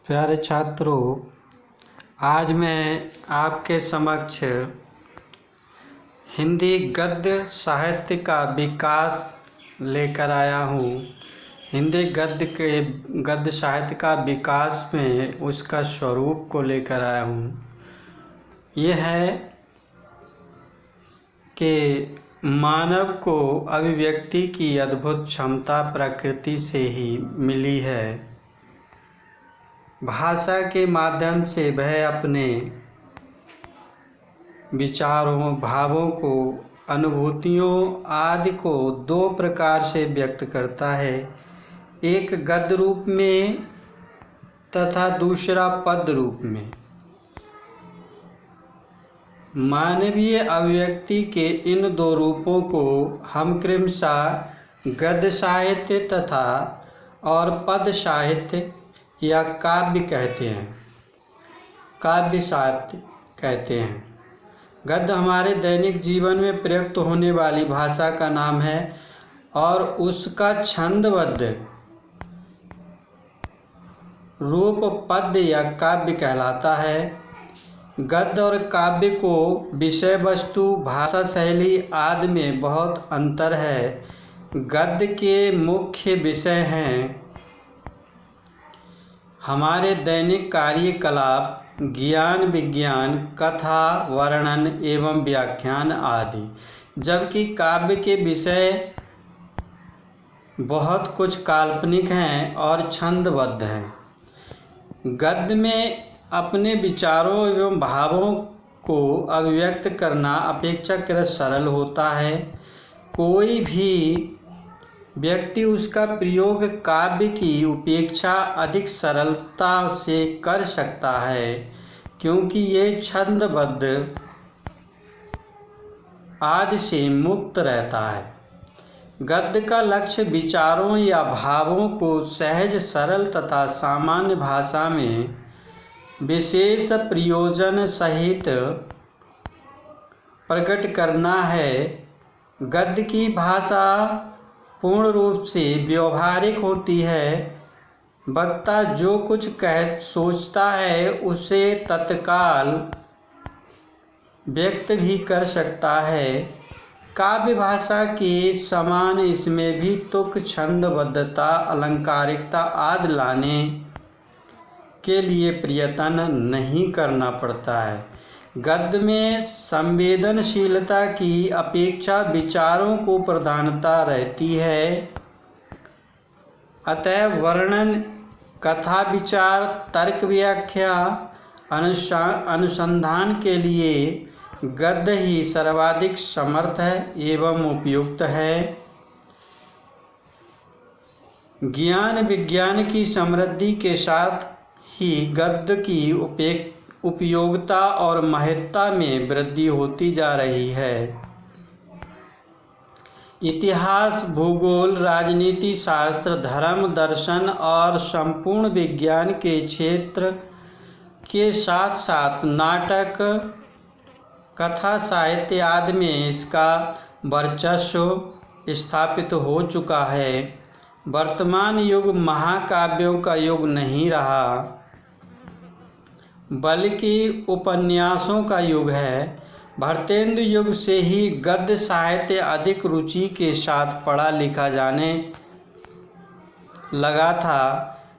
प्यारे छात्रों, आज मैं आपके समक्ष हिंदी गद्य साहित्य का विकास लेकर आया हूँ। हिंदी गद्य साहित्य का विकास में उसका स्वरूप को लेकर आया हूँ। यह है कि मानव को अभिव्यक्ति की अद्भुत क्षमता प्रकृति से ही मिली है। भाषा के माध्यम से वह अपने विचारों, भावों को, अनुभूतियों आदि को दो प्रकार से व्यक्त करता है, एक गद्य रूप में तथा दूसरा पद्य रूप में। मानवीय अभिव्यक्ति के इन दो रूपों को हम क्रमशः गद्य साहित्य तथा और पद्य साहित्य या काव्य कहते हैं, काव्य साहित्य कहते हैं। गद्य हमारे दैनिक जीवन में प्रयुक्त होने वाली भाषा का नाम है और उसका छंदबद्ध रूप पद्य या काव्य कहलाता है। गद्य और काव्य को विषय वस्तु, भाषा शैली आदि में बहुत अंतर है। गद्य के मुख्य विषय हैं हमारे दैनिक कार्यकलाप, ज्ञान विज्ञान, कथा, वर्णन एवं व्याख्यान आदि, जबकि काव्य के विषय बहुत कुछ काल्पनिक हैं और छंदबद्ध हैं। गद्य में अपने विचारों एवं भावों को अभिव्यक्त करना अपेक्षाकृत सरल होता है। कोई भी व्यक्ति उसका प्रयोग काव्य की उपेक्षा अधिक सरलता से कर सकता है, क्योंकि ये छंदबद्ध आदि से मुक्त रहता है। गद्य का लक्ष्य विचारों या भावों को सहज, सरल तथा सामान्य भाषा में विशेष प्रयोजन सहित प्रकट करना है। गद्य की भाषा पूर्ण रूप से व्यवहारिक होती है। वक्ता जो कुछ सोचता है उसे तत्काल व्यक्त भी कर सकता है। काव्य भाषा के समान इसमें भी तुक, छंदबद्धता, अलंकारिकता आदि लाने के लिए प्रयत्न नहीं करना पड़ता है। गद्य में संवेदनशीलता की अपेक्षा विचारों को प्रधानता रहती है। अतः वर्णन, कथा, विचार, तर्क, व्याख्या, अनुसंधान के लिए गद्य ही सर्वाधिक समर्थ है एवं उपयुक्त है। ज्ञान विज्ञान की समृद्धि के साथ ही गद्य की उपयोगिता और महत्ता में वृद्धि होती जा रही है। इतिहास, भूगोल, राजनीति शास्त्र, धर्म, दर्शन और संपूर्ण विज्ञान के क्षेत्र के साथ साथ नाटक, कथा साहित्य आदि में इसका वर्चस्व स्थापित हो चुका है। वर्तमान युग महाकाव्यों का युग नहीं रहा, बल्कि उपन्यासों का युग है। भारतेंदु युग से ही गद्य साहित्य अधिक रुचि के साथ पढ़ा लिखा जाने लगा था।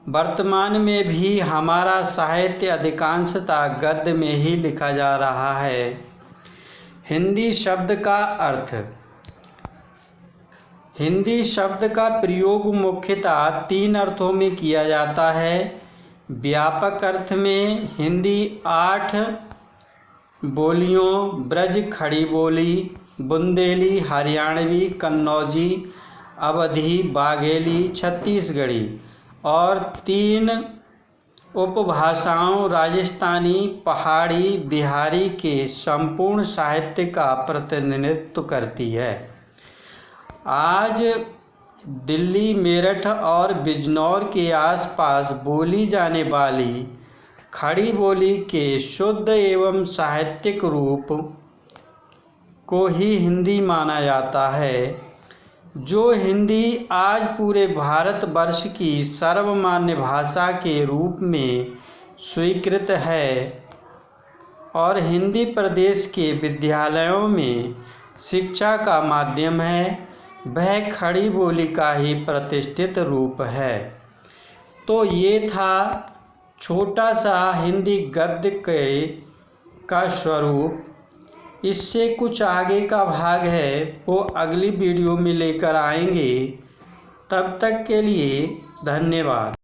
वर्तमान में भी हमारा साहित्य अधिकांशतः गद्य में ही लिखा जा रहा है। हिंदी शब्द का अर्थ। हिंदी शब्द का प्रयोग मुख्यतः तीन अर्थों में किया जाता है। व्यापक अर्थ में हिंदी 8 बोलियों ब्रज, खड़ी बोली, बुंदेली, हरियाणवी, कन्नौजी, अवधी, बाघेली, छत्तीसगढ़ी और 3 उपभाषाओं राजस्थानी, पहाड़ी, बिहारी के संपूर्ण साहित्य का प्रतिनिधित्व करती है। आज दिल्ली, मेरठ और बिजनौर के आसपास बोली जाने वाली खड़ी बोली के शुद्ध एवं साहित्यिक रूप को ही हिंदी माना जाता है। जो हिंदी आज पूरे भारतवर्ष की सर्वमान्य भाषा के रूप में स्वीकृत है और हिंदी प्रदेश के विद्यालयों में शिक्षा का माध्यम है, वह खड़ी बोली का ही प्रतिष्ठित रूप है। तो ये था छोटा सा हिंदी गद्य का स्वरूप। इससे कुछ आगे का भाग है वो अगली वीडियो में लेकर आएंगे। तब तक के लिए धन्यवाद।